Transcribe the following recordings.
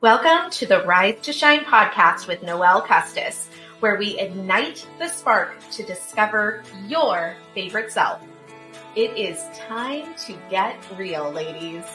Welcome to the Rise2Shine Podcast with Noelle Custis, where we ignite the spark to discover your favorite self. It is time to get real, ladies.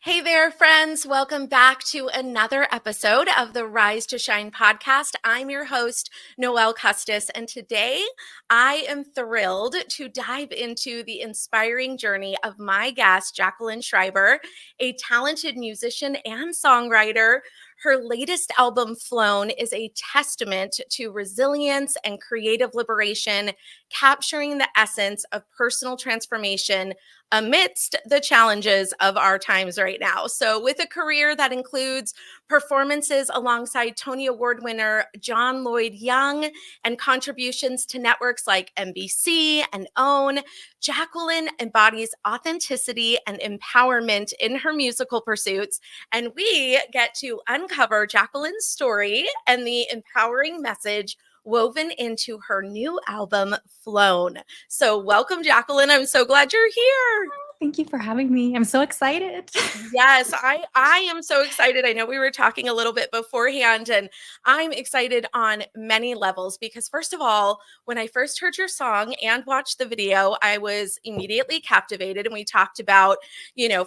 Hey there, friends. Welcome back to another episode of the Rise2Shine Podcast. I'm your host, Noelle Custis, and today I am thrilled to dive into the inspiring journey of my guest, Jacqueline Schreiber, a talented musician and songwriter. Her latest album, Flown, is a testament to resilience and creative liberation, capturing the essence of personal transformation amidst the challenges of our times right now. So with a career that includes performances alongside Tony Award winner John Lloyd Young and contributions to networks like NBC and OWN, Jacqueline embodies authenticity and empowerment in her musical pursuits. And we get to uncover Jacqueline's story and the empowering message woven into her new album, Flown. So welcome, Jacqueline. I'm so glad you're here. Thank you for having me. I'm so excited. Yes, I am so excited. I know we were talking a little bit beforehand, and I'm excited on many levels because, first of all, when I first heard your song and watched the video, I was immediately captivated. And we talked about,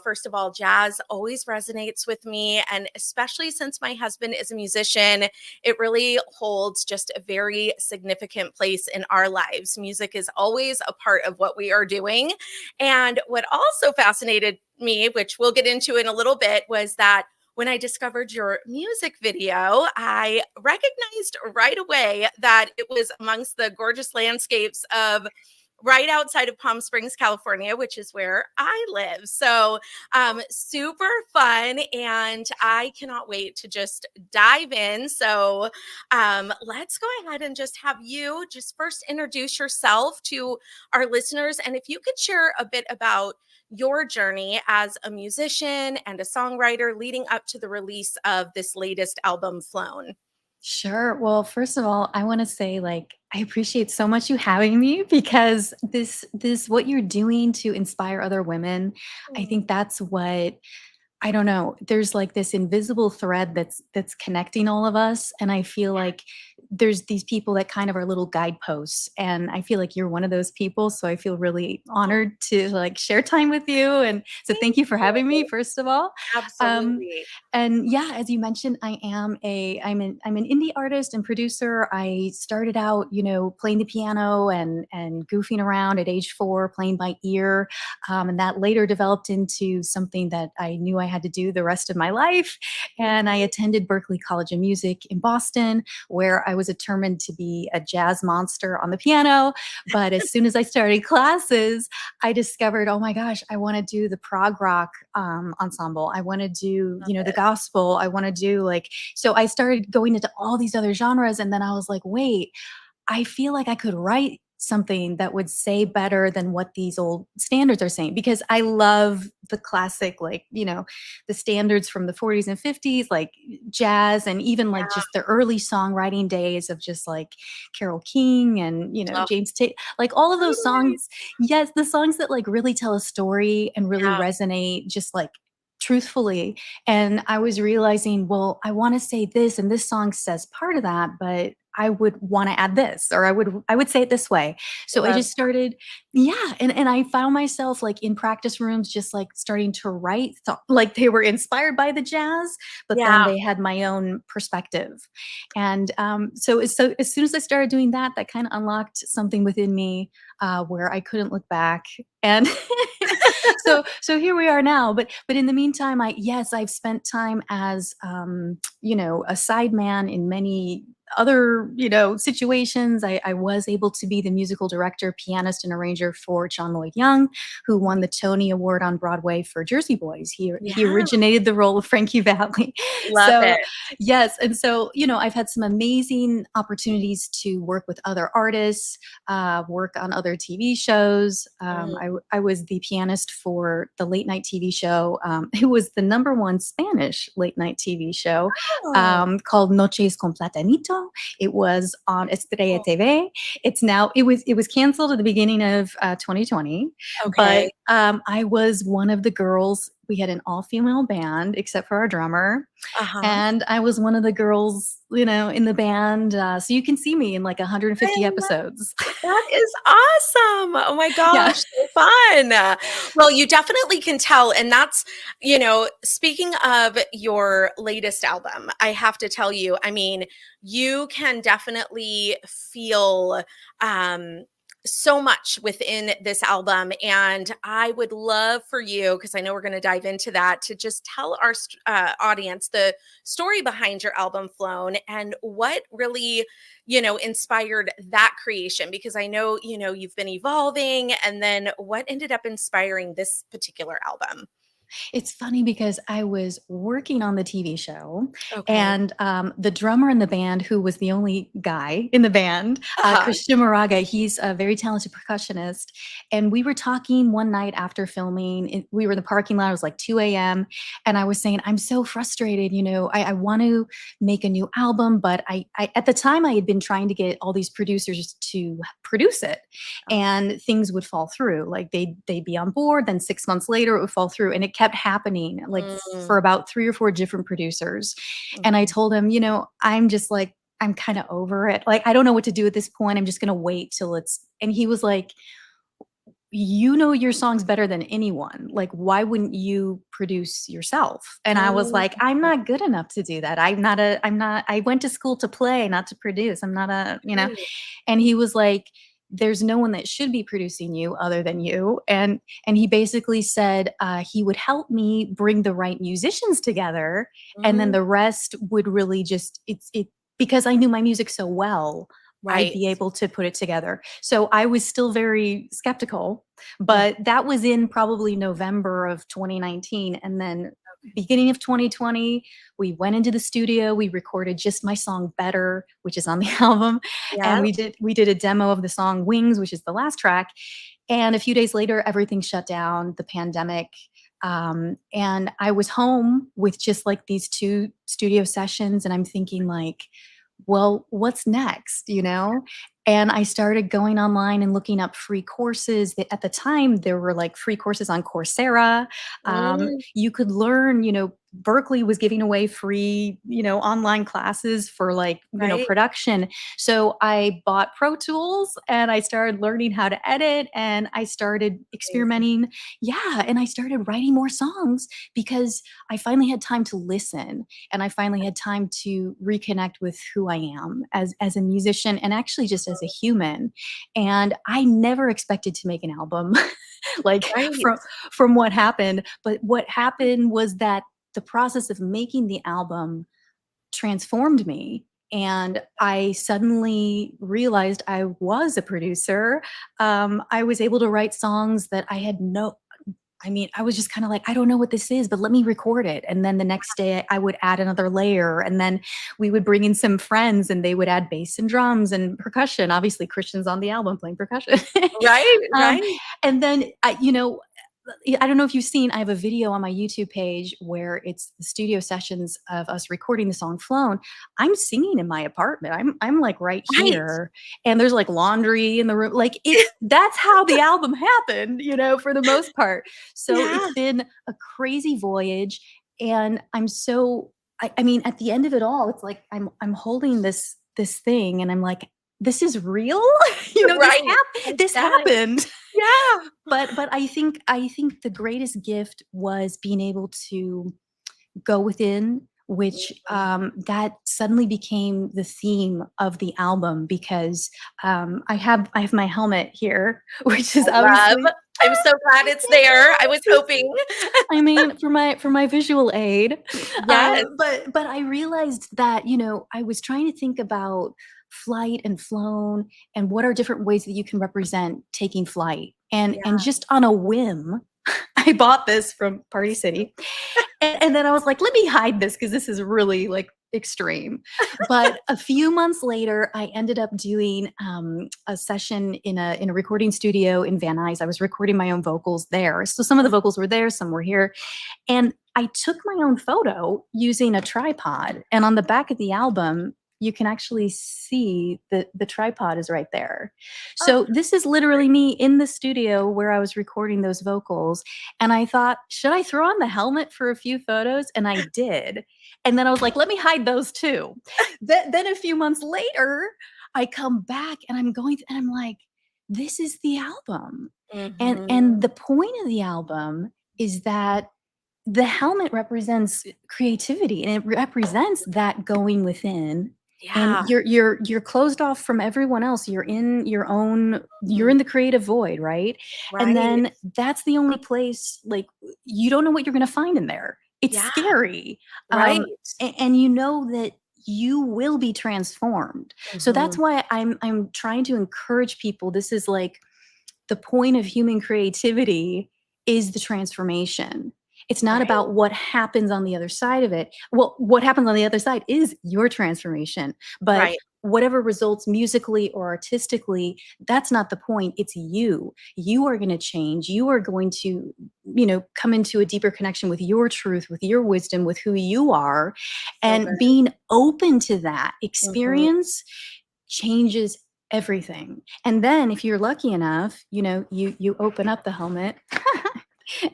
first of all, jazz always resonates with me. And especially since my husband is a musician, it really holds just a very significant place in our lives. Music is always a part of what we are doing. And what also fascinated me, which we'll get into in a little bit, was that when I discovered your music video, I recognized right away that it was amongst the gorgeous landscapes of right outside of Palm Springs, California, which is where I live. So super fun. And I cannot wait to just dive in. So let's go ahead and just have you just first introduce yourself to our listeners. And if you could share a bit about your journey as a musician and a songwriter leading up to the release of this latest album, Flown. Sure. Well, first of all, I want to say, I appreciate so much you having me because this what you're doing to inspire other women. I think that's what, I don't know, there's like this invisible thread that's connecting all of us. And I feel like there's these people that kind of are little guideposts. And I feel like you're one of those people. So I feel really honored to share time with you. And so thank you for having me, first of all. Absolutely. And yeah, as you mentioned, I'm an indie artist and producer. I started out, playing the piano and goofing around at age 4, playing by ear. And that later developed into something that I knew I had to do the rest of my life. And I attended Berklee College of Music in Boston, where I was determined to be a jazz monster on the piano. But as soon as I started classes, I discovered, oh my gosh, I want to do the prog rock ensemble. I want to do, the gospel. I want to do so I started going into all these other genres. And then I was like, wait, I feel like I could write something that would say better than what these old standards are saying, because I love the classic, the standards from the 40s and 50s, like jazz, and even just the early songwriting days of just Carole King and, James Taylor, all of those songs. Yes. The songs that really tell a story and really resonate just truthfully. And I was realizing, well, I want to say this, and this song says part of that, but I would want to add this, or I would say it this way. So I just started, and I found myself in practice rooms, just starting to write, they were inspired by the jazz, but then they had my own perspective. And so as soon as I started doing that, that kind of unlocked something within me where I couldn't look back. And so here we are now. But in the meantime, I've spent time as a sideman in many other, situations. I was able to be the musical director, pianist, and arranger for John Lloyd Young, who won the Tony Award on Broadway for Jersey Boys. He originated the role of Frankie Valli. Love it. Yes. And so, I've had some amazing opportunities to work with other artists, work on other TV shows. I was the pianist for the late night TV show. It was the #1 Spanish late night TV show called Noches con Platanito. It was on Estrella TV. It was canceled at the beginning of 2020. Okay. I was one of the girls. We had an all-female band except for our drummer, Uh-huh. and I was one of the girls, in the band. So you can see me in like 150 episodes. That is awesome. Oh my Yeah. gosh, so fun. Well, you definitely can tell. And that's, speaking of your latest album, I have to tell you, I mean, you can definitely feel so much within this album. And I would love for you, because I know we're going to dive into that, to just tell our audience the story behind your album, Flown, and what really inspired that creation, because I know, you've been evolving, and then what ended up inspiring this particular album. It's funny because I was working on the TV show, Okay. and the drummer in the band, who was the only guy in the band, Uh-huh. Christian Moraga, he's a very talented percussionist. And we were talking one night after filming. We were in the parking lot. It was like 2 a.m. And I was saying, I'm so frustrated. I want to make a new album, but I at the time I had been trying to get all these producers to produce it, Okay. and things would fall through. Like they'd be on board, then 6 months later it would fall through, and it kept happening, like Mm, for about 3 or 4 different producers. And I mhm. told him, I'm just like, I'm kind of over it. Like, I don't know what to do at this point. I'm just going to wait till it's. And he was like, you know your songs better than anyone. Like, why wouldn't you produce yourself? And I was Mm, like, I'm not good enough to do that. I went to school to play, not to produce. I'm not right. and he was like, there's no one that should be producing you other than you. And he basically said, he would help me bring the right musicians together, and then Mm, the rest would really just, it because I knew my music so well, I'd right. be able to put it together. So I was still very skeptical, Mm, but that was in probably November of 2019. And then beginning of 2020, we went into the studio, we recorded just my song Better, which is on the album. And yeah. we did a demo of the song Wings, which is the last track. And a few days later, everything shut down, the pandemic. And I was home with just like these 2 studio sessions. And I'm thinking, like, well, what's next, And I started going online and looking up free courses. At the time, there were like free courses on Coursera. Mm, You could learn, Berkeley was giving away free, online classes for like, right. production. So I bought Pro Tools and I started learning how to edit, and I started Amazing. experimenting. Yeah. And I started writing more songs because I finally had time to listen, and I finally had time to reconnect with who I am as a musician, and actually just as a human. And I never expected to make an album like Right. from what happened. But what happened was that the process of making the album transformed me. And I suddenly realized I was a producer. I was able to write songs that I was just kind of like, I don't know what this is, but let me record it. And then the next day I would add another layer. And then we would bring in some friends and they would add bass and drums and percussion. Obviously, Christian's on the album playing percussion. Right. um, Right. and then, I don't know if you've seen, I have a video on my YouTube page where it's the studio sessions of us recording the song Flown. I'm singing in my apartment. I'm like right Right. here, and there's like laundry in the room. Like, that's how the album happened, for the most part. So Yeah. it's been a crazy voyage, and I mean, at the end of it all, it's like I'm holding this thing, and I'm like, this is real. Right. This Yes. happened. Yeah. But I think the greatest gift was being able to go within, which that suddenly became the theme of the album, because I have my helmet here, which is Love. obviously. I'm so glad it's there. I was hoping. I mean, for my visual aid. Yes. But I realized that, I was trying to think about flight and flown, and what are different ways that you can represent taking flight. And Yeah. just on a whim, I bought this from Party City. And then I was like, let me hide this because this is really like extreme. But a few months later, I ended up doing a session in a recording studio in Van Nuys. I was recording my own vocals there. So some of the vocals were there, some were here. And I took my own photo using a tripod. And on the back of the album, you can actually see the tripod is right there. Oh, So this is literally me in the studio where I was recording those vocals. And I thought, should I throw on the helmet for a few photos? And I did. And then I was like, let me hide those too. Then a few months later, I come back and I'm going and I'm like, this is the album. And mhm. the point of the album is that the helmet represents creativity, and it represents that going within, and Yeah. you're closed off from everyone else. You're in your own, you're Mhm. in the creative void, right? And Right. then that's the only place, like, you don't know what you're going to find in there. It's Yeah. scary. Right. And you know that you will be transformed. So that's Mhm. why I'm trying to encourage people. This is like the point of human creativity is the transformation. It's not Right. about what happens on the other side of it. Well, what happens on the other side is your transformation. But Right. whatever results musically or artistically, that's not the point. It's you. You are going to change. You are going to, come into a deeper connection with your truth, with your wisdom, with who you are. So And good. being open to that Mhm. experience changes everything. And then if you're lucky enough, you open up the helmet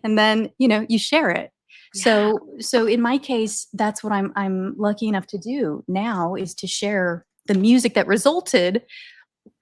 and then, you share it. Yeah. So in my case, that's what I'm lucky enough to do now, is to share the music that resulted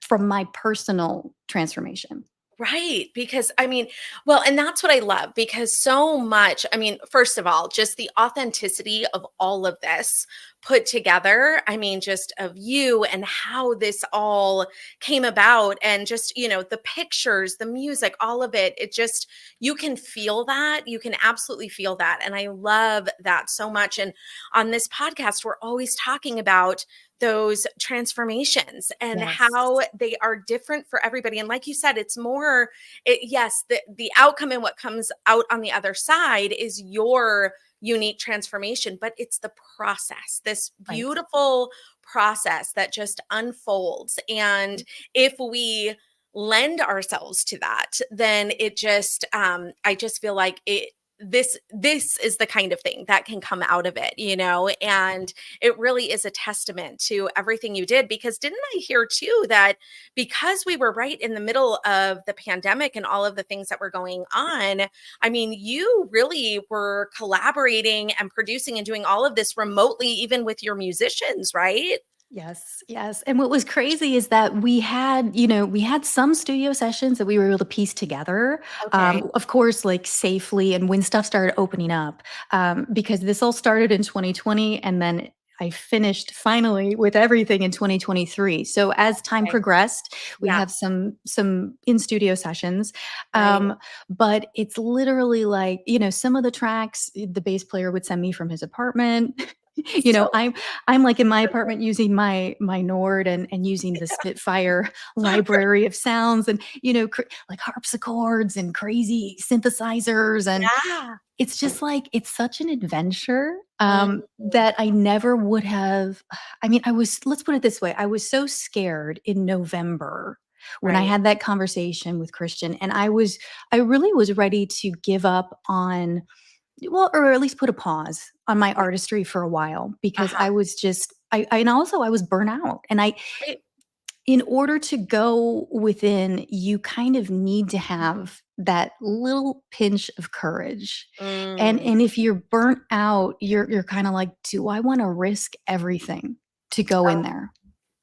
from my personal transformation. Right. Because I mean, well, and that's what I love because so much, I mean, first of all, just the authenticity of all of this put together. I mean, just of you and how this all came about and just, the pictures, the music, all of it. It just, you can feel that. You can absolutely feel that. And I love that so much. And on this podcast, we're always talking about those transformations and how Yes. they are different for everybody. And like you said, it's more, yes, the outcome and what comes out on the other side is your unique transformation, but it's the process, this Right. beautiful process that just unfolds. And if we lend ourselves to that, then it just, I just feel like this is the kind of thing that can come out of it, and it really is a testament to everything you did. Because didn't I hear too that because we were right in the middle of the pandemic and all of the things that were going on, I mean, you really were collaborating and producing and doing all of this remotely, even with your musicians, right? Yes, yes. And what was crazy is that we had some studio sessions that we were able to piece together, Okay. of course, like safely, and when stuff started opening up, because this all started in 2020, and then I finished finally with everything in 2023. So as time Okay. progressed, we Yeah. have some in studio sessions, Right. but it's literally like, some of the tracks the bass player would send me from his apartment. you So know, I'm I'm like in my apartment using my Nord, and using the Spitfire library of sounds, and like harpsichords and crazy synthesizers, and yeah. it's just like it's such an adventure, Mhm. that I never would have. I mean, let's put it this way, I was so scared in November when I Right. had that conversation with Christian, and I really was ready to give up on, well, or at least put a pause on my Yeah. artistry for a while, because Uh-huh. I was just and also I was burnt out, and Right. in order to go within, you kind of need to have that little pinch of courage. And Mm. and if you're burnt out, you're kind of like, do I want to risk everything to go in Oh, there?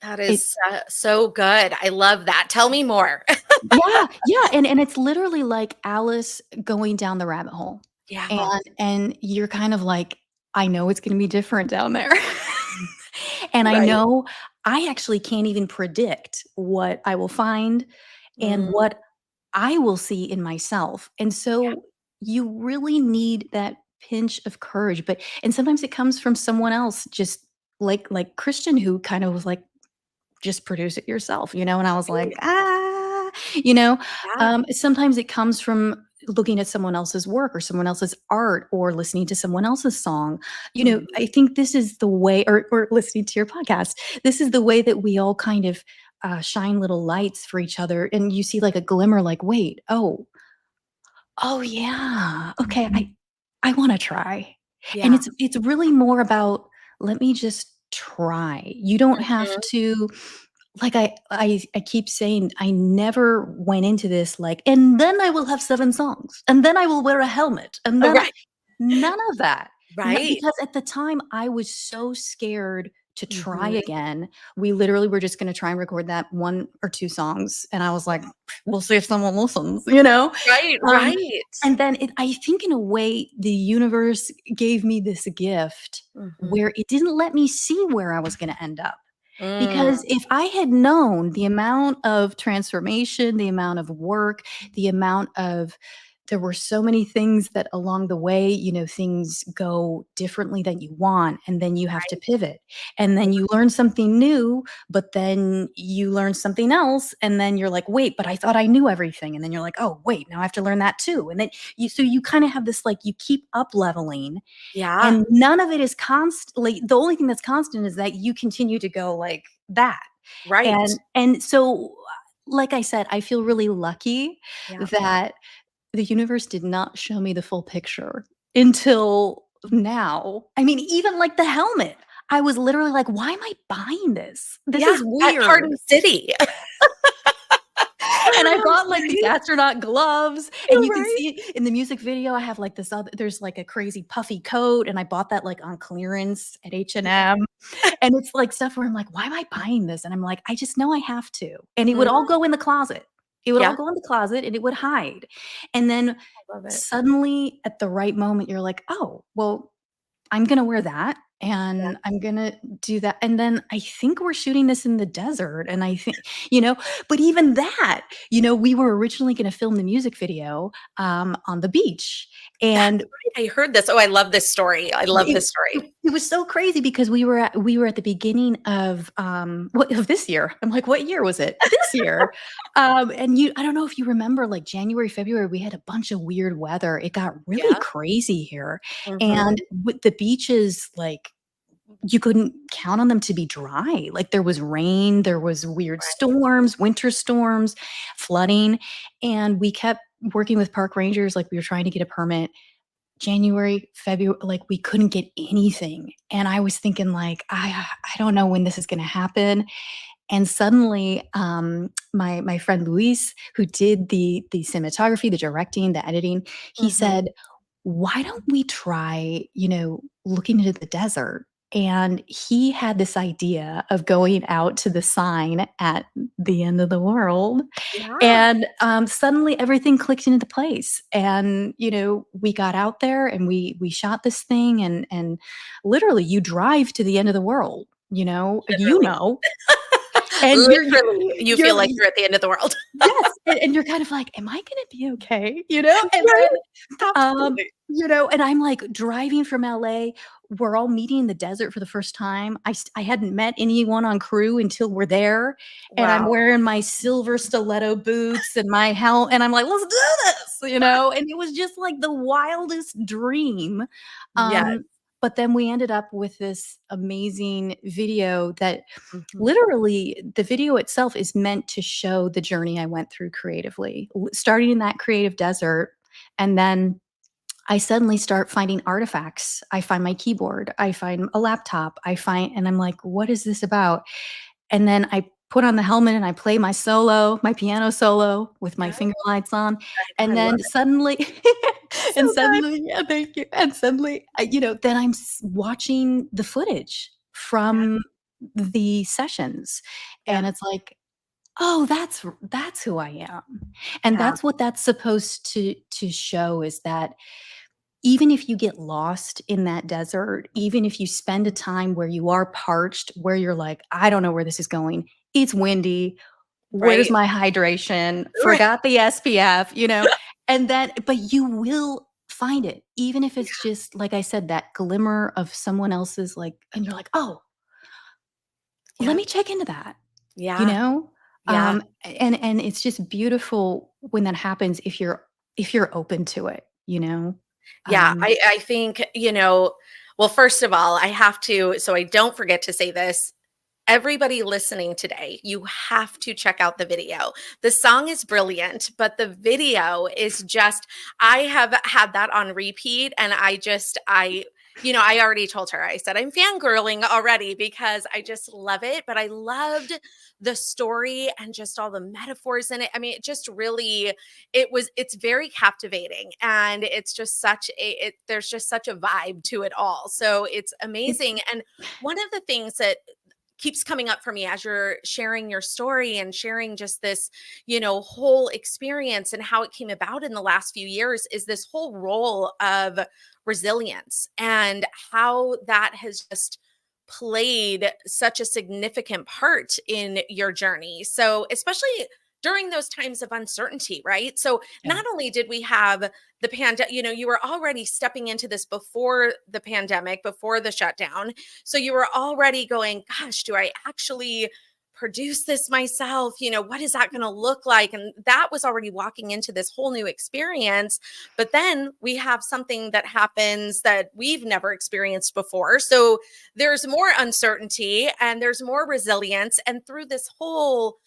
that It is so good. I love that. Tell me more. Yeah, yeah, and it's literally like Alice going down the rabbit hole. Yeah. And you're kind of like, I know it's gonna be different down there. And I Right. know I actually can't even predict what I will find and Mm. what I will see in myself. And Yeah. so you really need that pinch of courage, and sometimes it comes from someone else, just like Christian, who kind of was like, just produce it yourself, and I was like, Right. "Ah," you know? Yeah. Sometimes it comes from looking at someone else's work or someone else's art or listening to someone else's song. Mhm. I think this is the way, or listening to your podcast, this is the way that we all kind of, shine little lights for each other, and you see like a glimmer, like, "Wait, oh, yeah, okay, I wanna try." And Yeah. it's really more about, let me just try. You don't have Mhm. to, like, I keep saying, I never went into this like, "And then I will have 7 songs, and then I will wear a helmet, and Oh, then right. none of that. Right. Because at the time, I was so scared to try Mhm. again. We literally were just gonna try and record that 1 or 2 songs, and I was like, "We'll see if someone listens," you know? Right, Um, right. and then I think in a way, the universe gave me this gift Mhm. where it didn't let me see where I was gonna end up. Mm, Because if I had known the amount of transformation, the amount of work, the amount of there were so many things that along the way, things go differently than you want, and then you have to right. pivot. And then you learn something new, but then you learn something else, and then you're like, wait, but I thought I knew everything. And then you're like, oh, wait, now I have to learn that too. And then you kind of have this like you keep up leveling Yeah, and none of it is constantly the only thing that's constant is that you continue to go like that. right. And so, like I said, I feel really lucky Yeah. that the universe did not show me the full picture until now. I mean, even like the helmet, I was literally like, "Why am I buying this? This Yeah, is at weird." Party City. And I bought, like, these Right? astronaut gloves, and You're you can right. see it in the music video, I have, like, this other there's, like, a crazy puffy coat, and I bought that, like, on clearance at Yeah. H&M, and it's, like, stuff where I'm like, "Why am I buying this?" And I'm like, "I just know I have to." And it would Mm, all go in the closet. It would all yeah, go in the closet, and it would hide. And then I love it. suddenly, at the right moment, you're like, "Oh, well, I'm gonna wear that, Yeah. and I'm gonna do that." And then I think we're shooting this in the desert, and I think you know, but even that, we were originally gonna film the music video, on the beach, That's and right, I heard this. Oh, I love this story. I love it this story. it was so crazy because we were at the beginning of, of this year. I'm like, "What year was it?" This year. And I don't know if you remember, like, January, February, we had a bunch of weird weather. It got really Yeah. crazy here, Mhm. and with the beaches, like, you couldn't count on them to be dry. Like, there was rain, there was weird Right. storms, winter storms, flooding, and we kept working with park rangers, like, we were trying to get a permit. January, February, like, we couldn't get anything, and I was thinking, like, "I don't know when this is gonna happen," and suddenly, my friend Luis, who did the cinematography, the directing, the editing, he Mhm. said, "Why don't we try, looking into the desert?" And he had this idea of going out to the sign at the end of the world, Yeah. and, suddenly everything clicked into place, and, we got out there and we shot this thing and literally you drive to the end of the world, Literally. and Literally, you feel you're like you're at the end of the world. yes, and you're kind of like, "Am I gonna be okay?" And then, Right? Absolutely. and I'm, like, driving from LA, we're all meeting in the desert for the first time. I hadn't met anyone on crew until we're there, and I'm Wow. wearing my silver stiletto boots and my helmet, and I'm like, "Let's do this," and it was just, like, the wildest dream, Yes. but then we ended up with this amazing video that Mhm. literally, the video itself is meant to show the journey I went through creatively, starting in that creative desert, and then I suddenly start finding artifacts. I find my keyboard, I find a laptop, and I'm like, "What is this about?" And then I put on the helmet and I play my piano solo with my Yeah, finger lights on, I and love then it. suddenly So and good. suddenly yeah, thank you, and suddenly, then I'm watching the footage Yeah, from the sessions, and yeah, it's like, "Oh, that's who I am." And yeah. that's what that's supposed to show is that even if you get lost in that desert, even if you spend a time where you are parched, where you're like, "I don't know where this is going. It's windy. Where's Right? my hydration? Right. Forgot the SPF," and then but you will find it, even if it's just, like I said, that glimmer of someone else's, like and you're like, "Oh, let Yeah, me check into that," you yeah, know? yeah, And it's just beautiful when that happens if you're open to it, you know? yeah. Um I think, well, first of all, I have to, so I don't forget to say this. Everybody listening today, you have to check out the video. The song is brilliant, but the video is just, I have had that on repeat and I I already told her, I said, I'm fangirling already because I just love it. But I loved the story and just all the metaphors in it. I mean, it just really, it's very captivating. And it's just there's just such a vibe to it all. So it's It's amazing. And one of the things that keeps coming up for me as you're sharing your story and sharing just this, whole experience and how it came about in the last few years is this whole role of resilience and how that has just played such a significant part in your journey. So, especially during those times of uncertainty, right? So, yeah. not only did we have the pandemic, you were already stepping into this before the pandemic, before the shutdown. So you were already going, gosh, do I actually produce this myself? What is that going to look like? And that was already walking into this whole new experience. But then we have something that happens that we've never experienced before. So there's more uncertainty and there's more resilience. And through this whole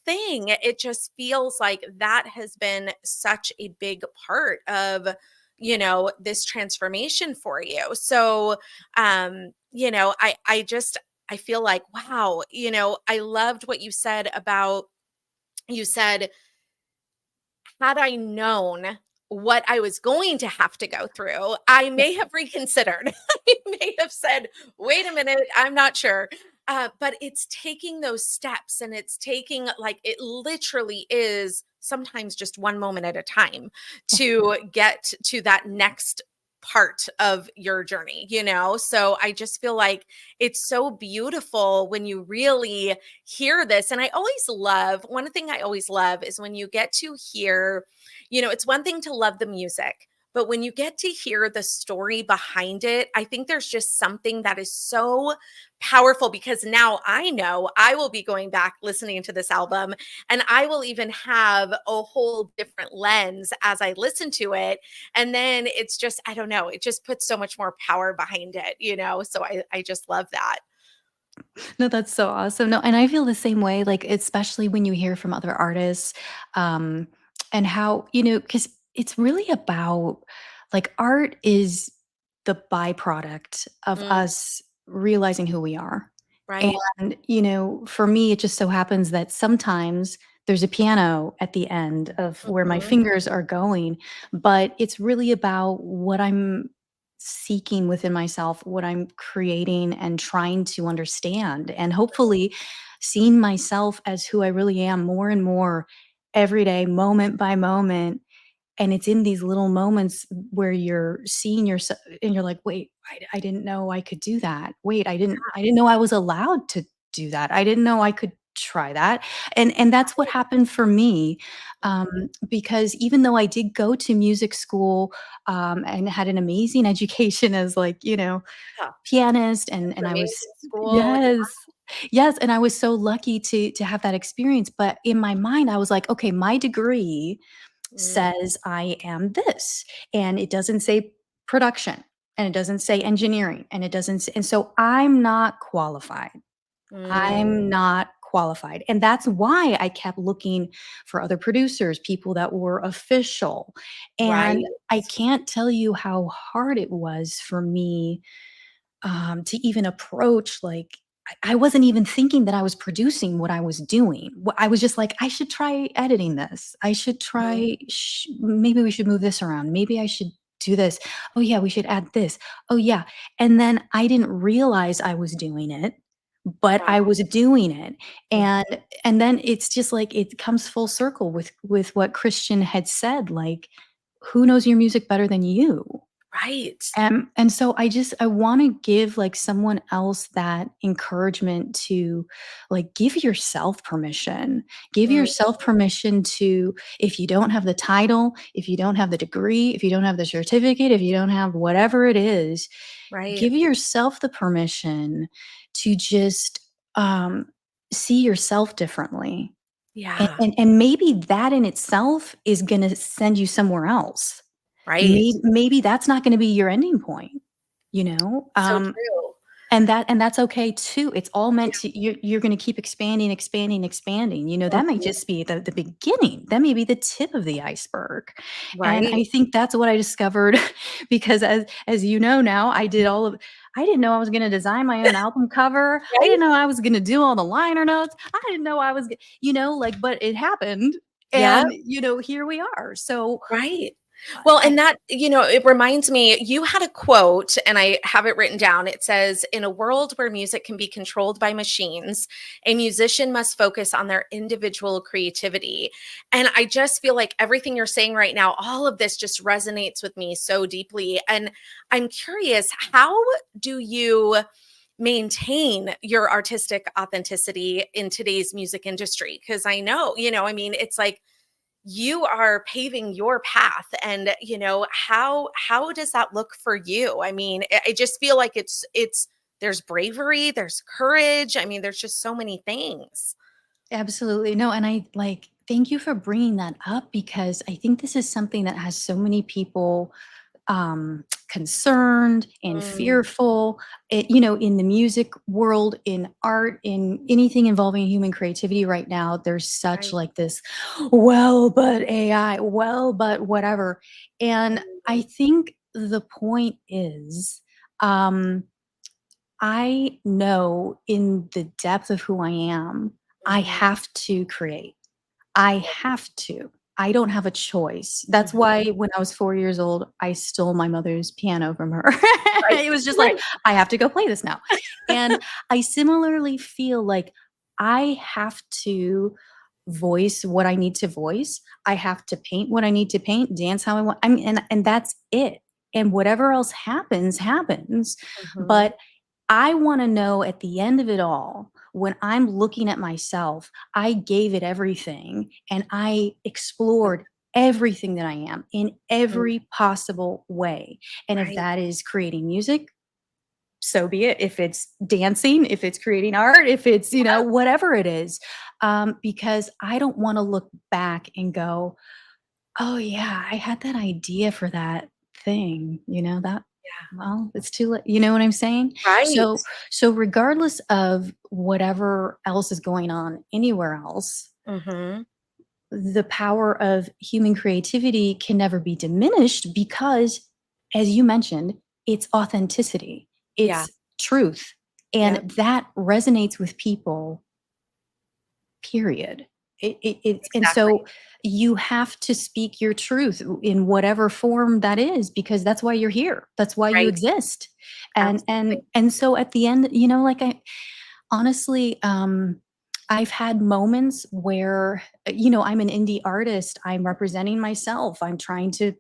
thing, it just feels like that has been such a big part of this transformation for you. So I feel like, wow, I loved what you said about, you said, had I known what I was going to have to go through, I may have reconsidered. I may have said, wait a minute, I'm not sure. But it's taking those steps and it's taking, like, it literally is sometimes just one moment at a time to get to that next part of your journey. So I just feel like it's so beautiful when you really hear this. And one thing I always love is when you get to hear, it's one thing to love the music, but when you get to hear the story behind it, I think there's just something that is so powerful because now I know I will be going back listening to this album and I will even have a whole different lens as I listen to it. And then it's just, I don't know, it just puts so much more power behind it. So I just love that. No, that's so awesome. No, and I feel the same way, like, especially when you hear from other artists, um, and how, because it's really about, like, art is the byproduct of Mm, us realizing who we are. right. And, for me, it just so happens that sometimes there's a piano at the end of where my Mhm. fingers are going, but it's really about what I'm seeking within myself, what I'm creating and trying to understand, and hopefully seeing myself as who I really am more and more every day, moment by moment. And it's in these little moments where you're seeing yourself and you're like, wait, I didn't know I could do that. Wait, I didn't know I was allowed to do that. I didn't know I could try that. And that's what happened for me. Mhm. Because even though I did go to music school, and had an amazing education as, like, Yeah. pianist, and I was, Instrumentation school. yes. Yes, and I was so lucky to have that experience, but in my mind, I was like, "Okay, my degree Mm, says I am this, and it doesn't say production, and it doesn't say engineering, and it doesn't s and so I'm not qualified. mm, I'm not qualified, and that's why I kept looking for other producers, people that were official, and right. I can't tell you how hard it was for me, to even approach, like, I wasn't even thinking that I was producing what I was doing. I was just like, "I should try editing this. I should Mhm. try maybe we should move this around. Maybe I should do this. Oh, yeah, we should add this. Oh, yeah." And then I didn't realize I was doing it, but Wow. I was doing it. Mhm. And then it's just like it comes full circle with what Christian had said, like, "Who knows your music better than you?" Right. And so I wanna give, like, someone else that encouragement to, like, give yourself permission. Give Mm, yourself permission to, if you don't have the title, if you don't have the degree, if you don't have the certificate, if you don't have whatever it is, right. give yourself the permission to just, um, see yourself differently. And Yeah. and and maybe that in itself is gonna send you somewhere else. Right. Maybe that's not gonna be your ending point, you know? So true. And that's okay too. It's all meant to, you're going to keep expanding, expanding, expanding. That may Mhm. just be the beginning. That may be the tip of the iceberg. And Right. I think that's what I discovered because as you know now, I didn't know I was going to design my own album cover. I Right? didn't know I was going to do all the liner notes. I didn't know I was, like, but it happened. Yeah. And, here we are. So Right. Well, I, and that, it reminds me, you had a quote, and I have it written down. It says, "In a world where music can be controlled by machines, a musician must focus on their individual creativity." And I just feel like everything you're saying right now, all of this just resonates with me so deeply. And I'm curious, how do you maintain your artistic authenticity in today's music industry? Because I know, I mean, it's like, you are paving your path, and how does that look for you? I mean, I just feel like it's there's bravery, there's courage. I mean, there's just so many things. Absolutely. No, and I thank you for bringing that up because I think this is something that has so many people concerned and Mm, fearful. In the music world, in art, in anything involving human creativity right now, there's such right. like this, well, but AI, well, but whatever. And I Mhm. think the point is, um, I know in the depth of who I am, I Mhm. have to create. I have to. I don't have a choice. That's Mhm. why when I was 4 years old, I stole my mother's piano from her. Right. It was just like, Right. I have to go play this now. And I similarly feel like I have to voice what I need to voice. I have to paint what I need to paint, dance how I want. I mean, and that's it. And whatever else happens, happens. Mhm. But I wanna know at the end of it all, when I'm looking at myself, I gave it everything and I explored everything that I am in Mhm. every possible way. And if Right. that is creating music, so be it. If it's dancing, if it's creating art, if it's, whatever it is, because I don't wanna look back and go, "Oh, yeah, I had that idea for that thing," that Yeah. well, it's too late. You know what I'm saying? Right. So regardless of whatever else is going on anywhere else, Mhm. the power of human creativity can never be diminished because, as you mentioned, it's authenticity, Yeah. it's truth, Yep. and that resonates with people, period. It's and Exactly. so you have to speak your truth in whatever form that is because that's why you're here. That's why you Right. exist. And Absolutely. and and so at the end, like I honestly, I've had moments where, I'm an indie artist. I'm representing myself. I'm trying to,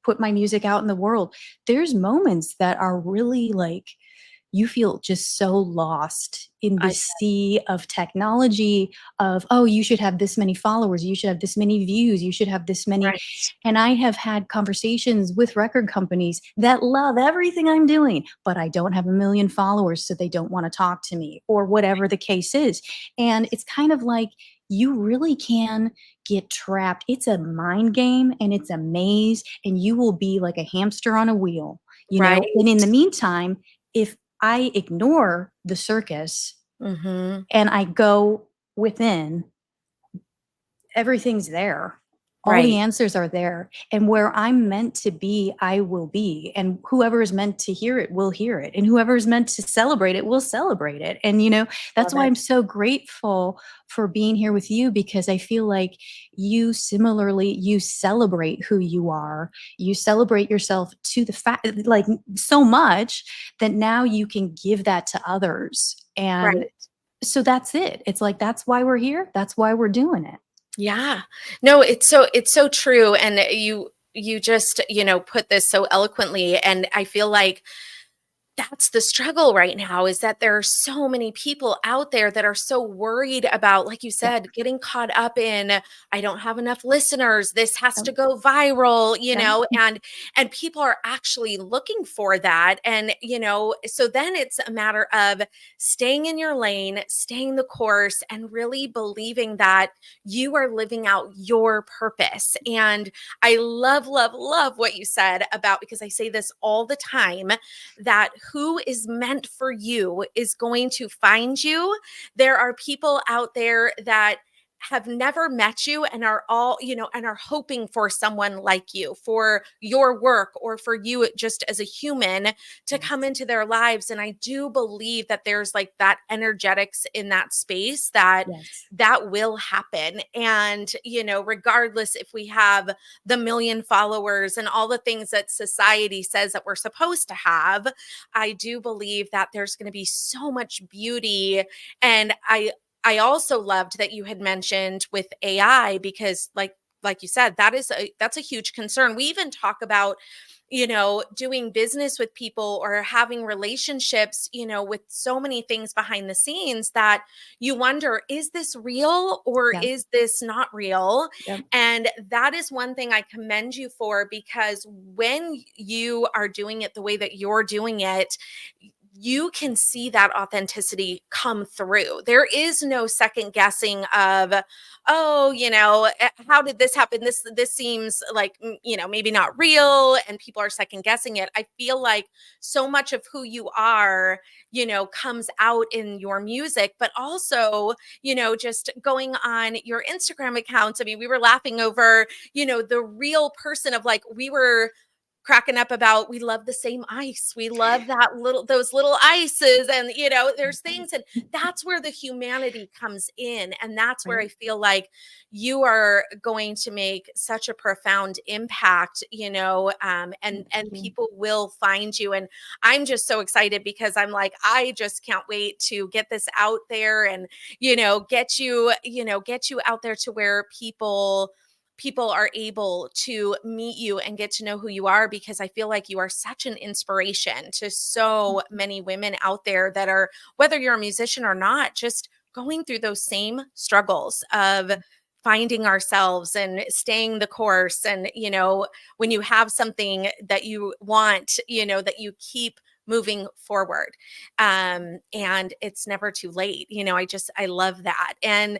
put my music out in the world. There's moments that are really like you feel just so lost in I this sea of technology of, oh, you should have this many followers, you should have this many views, you should have this many. Right. And I have had conversations with record companies that love everything I'm doing, but I don't have a million followers, so they don't want to talk to me, or whatever the case is. And it's kind of like you really can get trapped. It's a mind game and it's a maze, and you will be like a hamster on a wheel, Right. and in the meantime, if I ignore the circus Mhm. and I go within, everything's there. All the Right. answers are there. And where I'm meant to be, I will be. And whoever is meant to hear it will hear it. And whoever is meant to celebrate it will celebrate it. And, that's Love why it. I'm so grateful for being here with you because I feel like you celebrate who you are. You celebrate yourself to the fact, like so much that now you can give that to others. And Right. so that's it. It's like, that's why we're here. That's why we're doing it. Yeah. No, it's so true, and you just, put this so eloquently, and I feel like that's the struggle right now, is that there are so many people out there that are so worried about, like you Yeah. said, getting caught up in, I don't have enough listeners, this has to Um, go viral, yeah. and people are actually looking for that. And, so then it's a matter of staying in your lane, staying the course, and really believing that you are living out your purpose. And I love, love, love what you said about, because I say this all the time, that who is meant for you is going to find you. There are people out there that have never met you and are all, and are hoping for someone like you, for your work, or for you just as a human to come Yes. into their lives. And I do believe that there's like that energetics in that space that Yes. will happen. And, regardless if we have the million followers and all the things that society says that we're supposed to have, I do believe that there's going to be so much beauty. And I also loved that you had mentioned with AI, because like you said, that's a huge concern. We even talk about, doing business with people or having relationships, with so many things behind the scenes that you wonder, is this real or Yep. is this not real? Yep. And that is one thing I commend you for, because when you are doing it the way that you're doing it, you can see that authenticity come through. There is no second guessing of, oh, how did this happen? This seems like, maybe not real, and people are second guessing it. I feel like so much of who you are, comes out in your music, but also, just going on your Instagram accounts. I mean, we were laughing over, the real person of, like, we were cracking up about, we love the same ice. We love those little ices, and there's things, and that's where the humanity comes in, and that's where Right. I feel like you are going to make such a profound impact, and Yeah. people will find you. And I'm just so excited, because I'm like, I just can't wait to get this out there, and get you out there to where people are able to meet you and get to know who you are, because I feel like you are such an inspiration to so many women out there that are, whether you're a musician or not, just going through those same struggles of finding ourselves and staying the course. And, when you have something that you want, that you keep moving forward. And it's never too late. I love that. And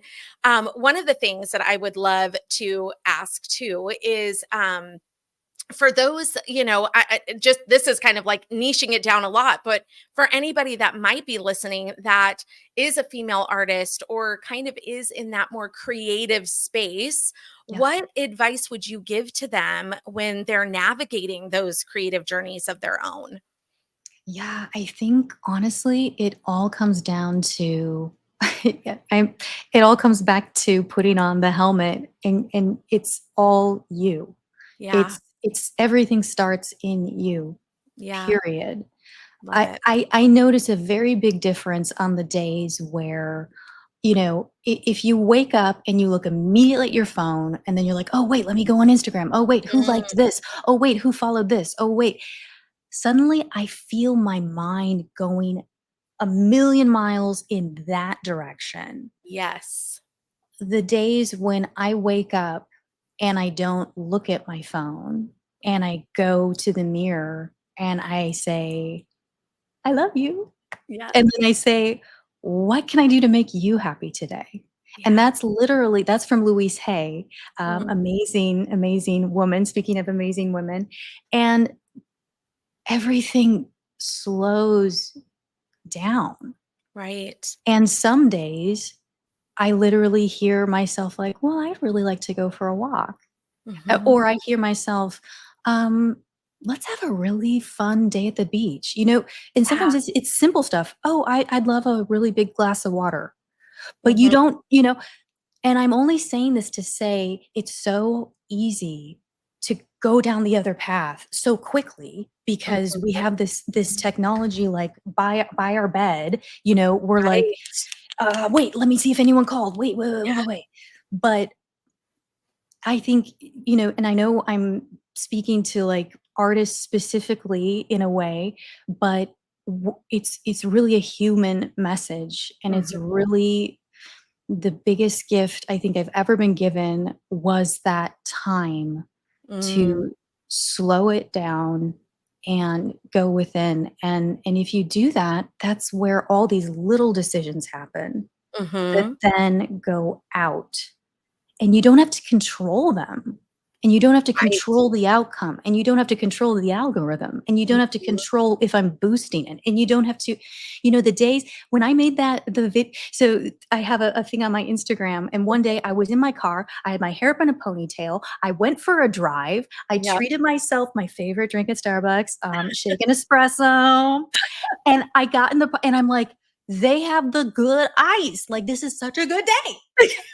one of the things that I would love to ask too is, for those, I just, this is kind of like niching it down a lot, but for anybody that might be listening that is a female artist or kind of is in that more creative space, Yeah. what advice would you give to them when they're navigating those creative journeys of their own? Yeah, I think honestly, it all comes down to yeah, it all comes back to putting on the helmet, and it's all you. Yeah. It's everything starts in you. Yeah. Period. Love I it. I I notice a very big difference on the days where, if you wake up and you look immediately at your phone and then you're like, "Oh, wait, let me go on Instagram. Oh, wait, who liked Mm, this? Oh, wait, who followed this? Oh, wait." Suddenly, I feel my mind going a million miles in that direction. yes. The days when I wake up and I don't look at my phone and I go to the mirror and I say, "I love you." Yes. And then I say, "What can I do to make you happy today?" And Yeah. that's from Louise Hay, Mm, amazing, amazing woman, speaking of amazing women. And everything slows down. right. And some days, I literally hear myself like, "Well, I'd really like to go for a walk." Hmm. Or I hear myself, um, "Let's have a really fun day at the beach." And Yeah. sometimes it's simple stuff. "Oh, I'd love a really big glass of water." But you Hmm. don't, and I'm only saying this to say it's so easy to go down the other path so quickly because we Hmm. have this technology like by our bed, we're like, Right. "Wait, let me see if anyone called. Wait, wait, wait, Yeah. wait, wait." But I think, and I know I'm speaking to like artists specifically in a way, but it's really a human message, and it's Mhm. really the biggest gift I think I've ever been given was that time Mm, to slow it down and go within. And if you do that, that's where all these little decisions happen that mhm. then go out, and you don't have to control them. and you don't have to Right. control the outcome, and you don't have to control the algorithm, and you don't have to Mhm. control if I'm boosting it, and you don't have to, the days when I made that the vid so I have a thing on my Instagram, and one day I was in my car, I had my hair up in a ponytail, I went for a drive, I Yep. treated myself my favorite drink at Starbucks, shaken espresso, and I got in and I'm like, "They have the good ice, like, this is such a good day."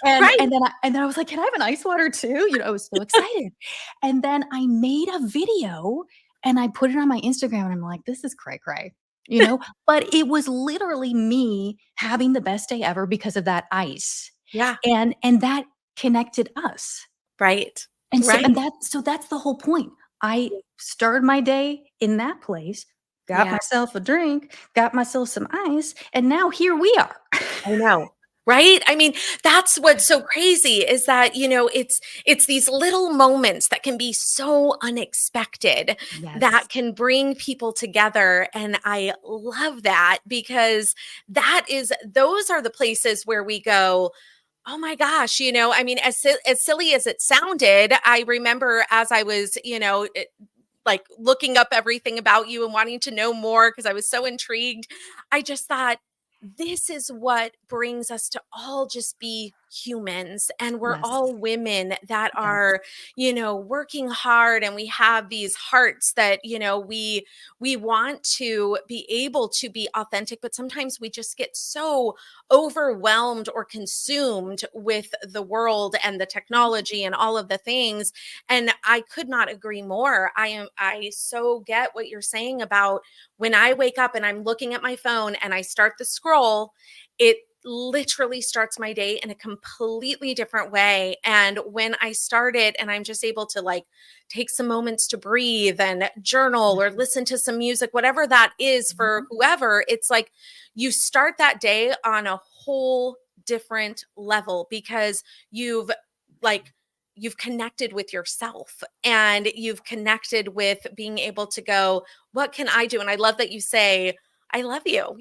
And Right. and then I was like, "Can I have an ice water too?" I was so excited. And then I made a video and I put it on my Instagram and I'm like, "This is cray cray," you know? But it was literally me having the best day ever because of that ice. Yeah. And that connected us. Right. And so Right. that's the whole point. I started my day in that place, got Yeah. myself a drink, got myself some ice, and now here we are. I know. Right? I mean, that's what's so crazy is that, it's these little moments that can be so unexpected that Yes. can bring people together. And I love that because those are the places where we go, oh my gosh, I mean, as silly as it sounded, I remember as I was, like looking up everything about you and wanting to know more because I was so intrigued. I just thought, this is what brings us to all just be humans. And we're Yes. all women that Yes. are, working hard, and we have these hearts that, we want to be able to be authentic, but sometimes we just get so overwhelmed or consumed with the world and the technology and all of the things. And I could not agree more. I so get what you're saying about when I wake up and I'm looking at my phone and I start the scroll, it literally starts my day in a completely different way. And when I start it and I'm just able to like take some moments to breathe and journal or listen to some music, whatever that is for Mhm. whoever, it's like you start that day on a whole different level because you've like you've connected with yourself and you've connected with being able to go, what can I do? And I love that you say, I love you,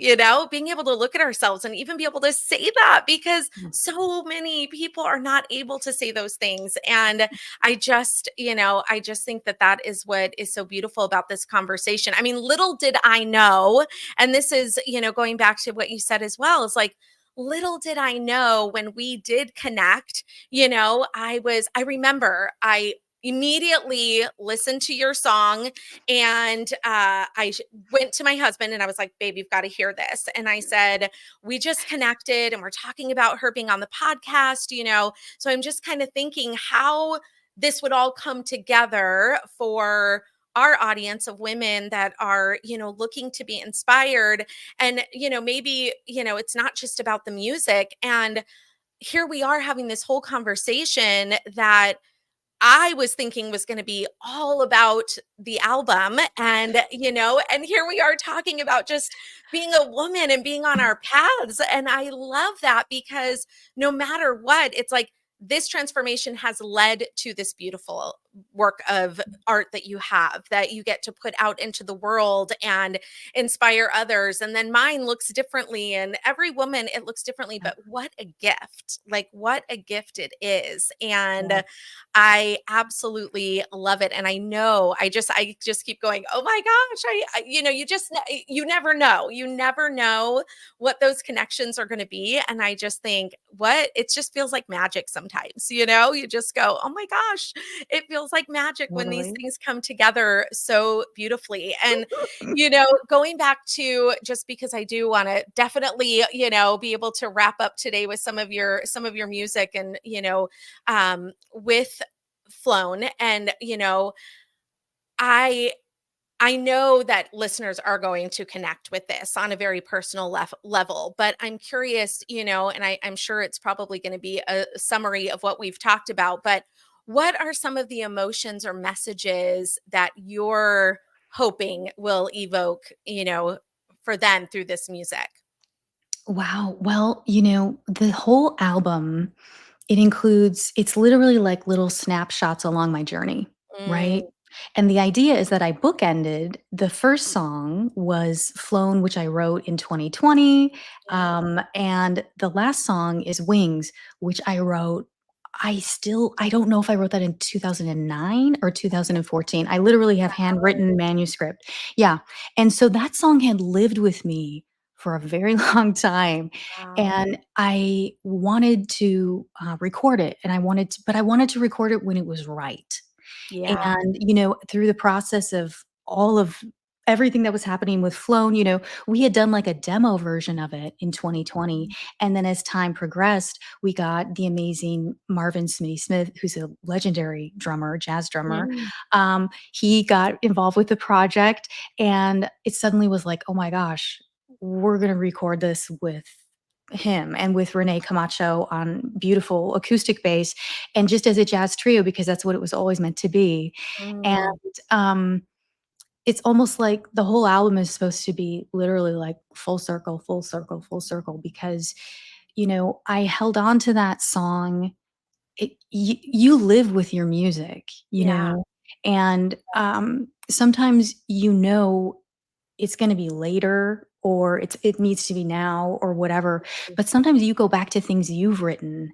being able to look at ourselves and even be able to say that because so many people are not able to say those things. And I just think that that is what is so beautiful about this conversation. I mean, little did I know, and this is, going back to what you said as well, is like, little did I know when we did connect, I remember I immediately listened to your song and went to my husband and I was like, babe, you've got to hear this. And I said, we just connected and we're talking about her being on the podcast, So I'm just kind of thinking how this would all come together for our audience of women that are, looking to be inspired. And, maybe, it's not just about the music. And here we are having this whole conversation that I was thinking was gonna be all about the album and here we are talking about just being a woman and being on our paths, and I love that because no matter what, it's like this transformation has led to this beautiful work of art that you have, that you get to put out into the world and inspire others, and then mine looks differently, and every woman, it looks differently, but what a gift, like, what a gift it is, and Yes. I absolutely love it, and I just keep going, "Oh my gosh," you never know what those connections are gonna be, and I just think, what it just feels like magic sometimes, You just go, "Oh my gosh," it feels like magic when these Totally. things come together so beautifully, and, going back to just because I do wanna definitely, be able to wrap up today with some of your music and, with flown and i I know that listeners are going to connect with this on a very personal level, but I'm curious, and I'm sure it's probably going to be a summary of what we've talked about, but what are some of the emotions or messages that you're hoping will evoke, for them through this music? Wow. Well, the whole album, it's literally like little snapshots along my journey, right? Mm, And the idea is that I bookended. The first song was Flown, which I wrote in 2020. yeah. And the last song is Wings, which I wrote I don't know if I wrote that in 2009 or 2014. I literally have handwritten manuscript. Yeah. And so that song had lived with me for a very long time. Wow. And I wanted to record it. But I wanted to record it when it was right. Yeah. And, through the process of all of everything that was happening with Flown, we had done like a demo version of it in 2020. And then as time progressed, we got the amazing Marvin Smitty Smith, who's a legendary drummer, jazz drummer. Mm. He got involved with the project, and it suddenly was like, oh my gosh, we're going to record this with him and with Renee Camacho on beautiful acoustic bass and just as a jazz trio because that's what it was always meant to be. And Mm. um, it's almost like the whole album is supposed to be literally like full circle, full circle, full circle because I held on to that song. You live with your music, Yeah. and sometimes it's gonna be later or it needs to be now or whatever, but sometimes you go back to things you've written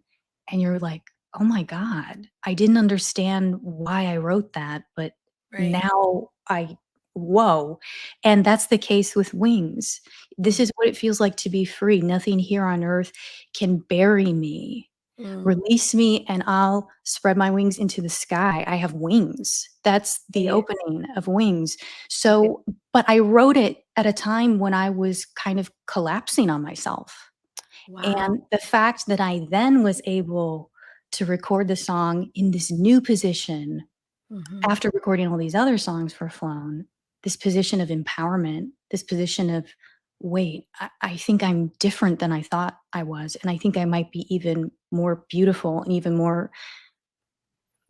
and you're like, "Oh my god, I didn't understand why I wrote that, but Right. now I whoa." And that's the case with Wings. This Mhm. is what it feels like to be free. Nothing here on earth can bury me. Mm. Release me and I'll spread my wings into the sky. I have wings. That's the Right. opening of Wings. Right. So, but I wrote it at a time when I was kind of collapsing on myself. Wow. And the fact that I then was able to record the song in this new position Mhm. after recording all these other songs for Flown, this position of empowerment, this position of, wait, I think I'm different than I thought I was. And I think I might be even more beautiful and even more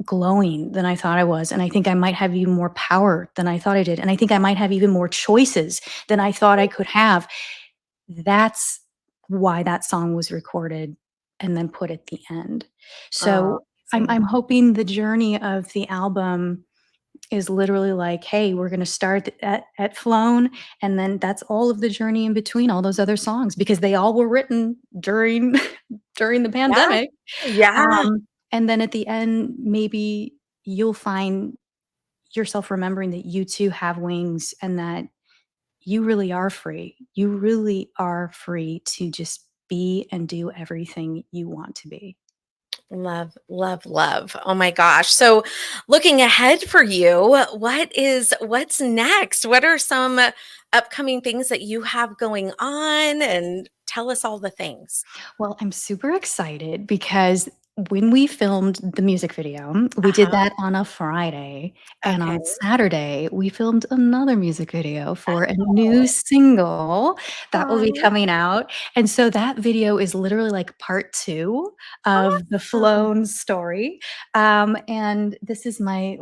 glowing than I thought I was. And I think I might have even more power than I thought I did. And I think I might have even more choices than I thought I could have. That's why that song was recorded and then put at the end. Oh, So amazing. I'm hoping the journey of the album is literally like, hey, we're going to start at Flown, and then that's all of the journey in between all those other songs because they all were written during during the Yeah. pandemic. Yeah. And then at the end, maybe you'll find yourself remembering that you too have wings and that you really are free. You really are free to just be and do everything you want to be. Love, love, love. Oh my gosh. So looking ahead for you, what's next? What are some upcoming things that you have going on and tell us all the things. Well, I'm super excited because when we filmed the music video, we did Uh-huh. that on a Friday, and Okay. on Saturday, we filmed another music video for a new single that will be Oh, coming out, and so that video is literally like part 2 of the awesome. Flown story, and this is my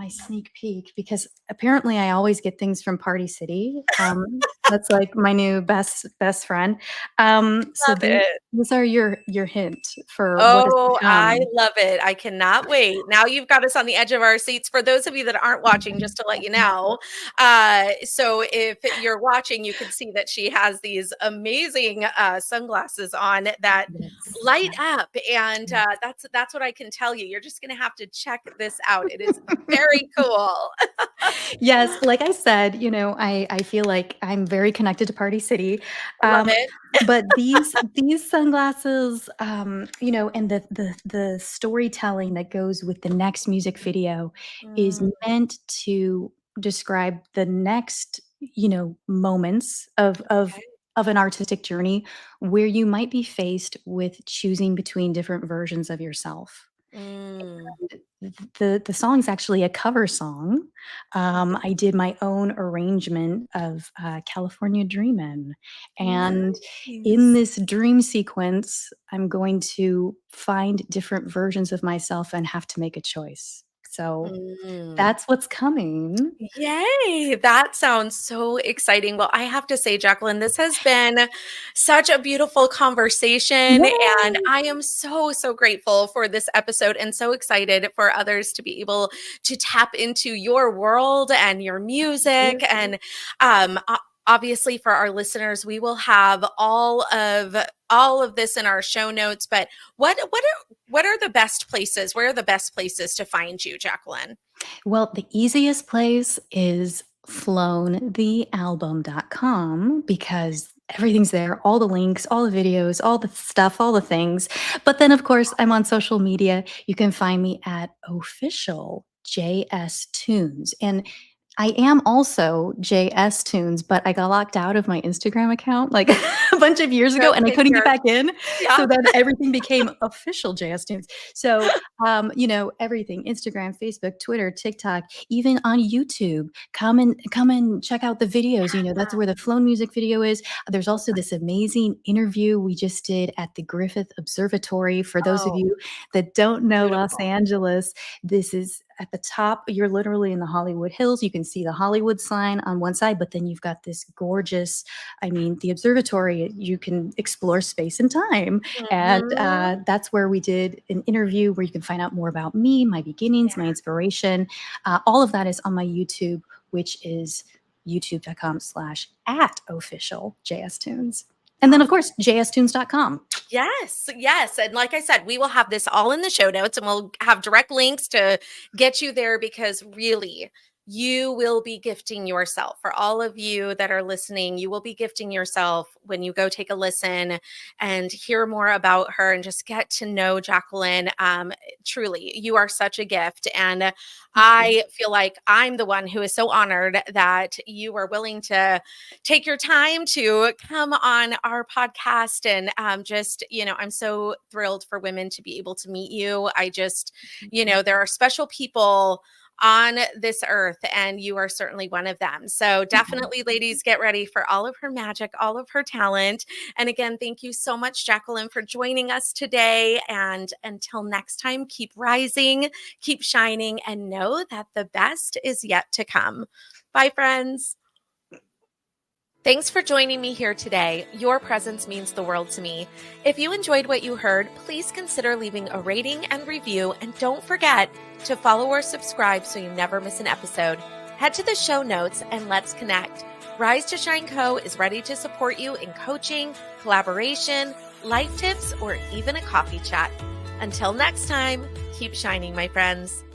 sneak peek because apparently I always get things from Party City, that's like my new best friend, so Love it. these are your hint for what is to Oh, I come. love it. I cannot wait. Now you've got us on the edge of our seats. For those of you that aren't watching, just to let you know, so if you're watching, you can see that she has these amazing sunglasses on that Yes, light yes, up, and yes. that's what I can tell you. You're just going to have to check this out. It is very cool. Yes, like I said, I feel like I'm very connected to Party City, Love um, it. but these sunglasses, and the storytelling that goes with the next music video is Mm, meant to describe the next, moments okay. of an artistic journey where you might be faced with choosing between different versions of yourself. Mm, The song's actually a cover song. okay. I did my own arrangement of, "California Dreamin'," and in Nice. this dream sequence, I'm going to find different versions of myself and have to make a choice. So, Mm. that's what's coming. Yay! That sounds so exciting. Well, I have to say, Jacqueline, this has been such a beautiful conversation. And Yay! I am so, so grateful for this episode and so excited for others to be able to tap into your world and your music. You. And um, Obviously, for our listeners, we will have all of this in our show notes. But what are the best places? Where are the best places to find you, Jacqueline? Well, the easiest place is flownthealbum.com because everything's there, all the links, all the videos, all the stuff, all the things. But then, of course, I'm on social media. You can find me at official JS Tunes. And I am also JS Tunes, but I got locked out of my Instagram account like a bunch of years ago Go and I couldn't get figure. back in. Yeah. So then everything became official JS Tunes. So everything, Instagram, Facebook, Twitter, TikTok, even on YouTube. Come and check out the videos. That's where the flown music video is. There's also this amazing interview we just did at the Griffith Observatory. For those of Oh, you that don't know Los beautiful. Angeles, this is at the top. You're literally in the Hollywood Hills. You can see the Hollywood sign on one side, but then you've got this gorgeous, the observatory. You can explore space and time. And Mhm. that's where we did an interview where you can find out more about me, my beginnings, my inspiration. All of that is on my YouTube, which is youtube.com/at official JSTunes. And then, of course, jstunes.com. Yes, yes. And like I said, we will have this all in the show notes and we'll have direct links to get you there because really, you will be gifting yourself. For all of you that are listening, you will be gifting yourself when you go take a listen and hear more about her and just get to know Jacqueline. Truly, you are such a gift. And Thank you. I feel like I'm the one who is so honored that you are willing to take your time to come on our podcast. And I'm so thrilled for women to be able to meet you. There are special people on this earth, and you are certainly one of them. So definitely, ladies, get ready for all of her magic, all of her talent. And again, thank you so much, Jacqueline, for joining us today. And until next time, keep rising, keep shining, and know that the best is yet to come. Bye, friends. Thanks for joining me here today. Your presence means the world to me. If you enjoyed what you heard, please consider leaving a rating and review, and don't forget to follow or subscribe so you never miss an episode. Head to the show notes and let's connect. Rise2Shine Co. is ready to support you in coaching, collaboration, life tips, or even a coffee chat. Until next time, keep shining, my friends.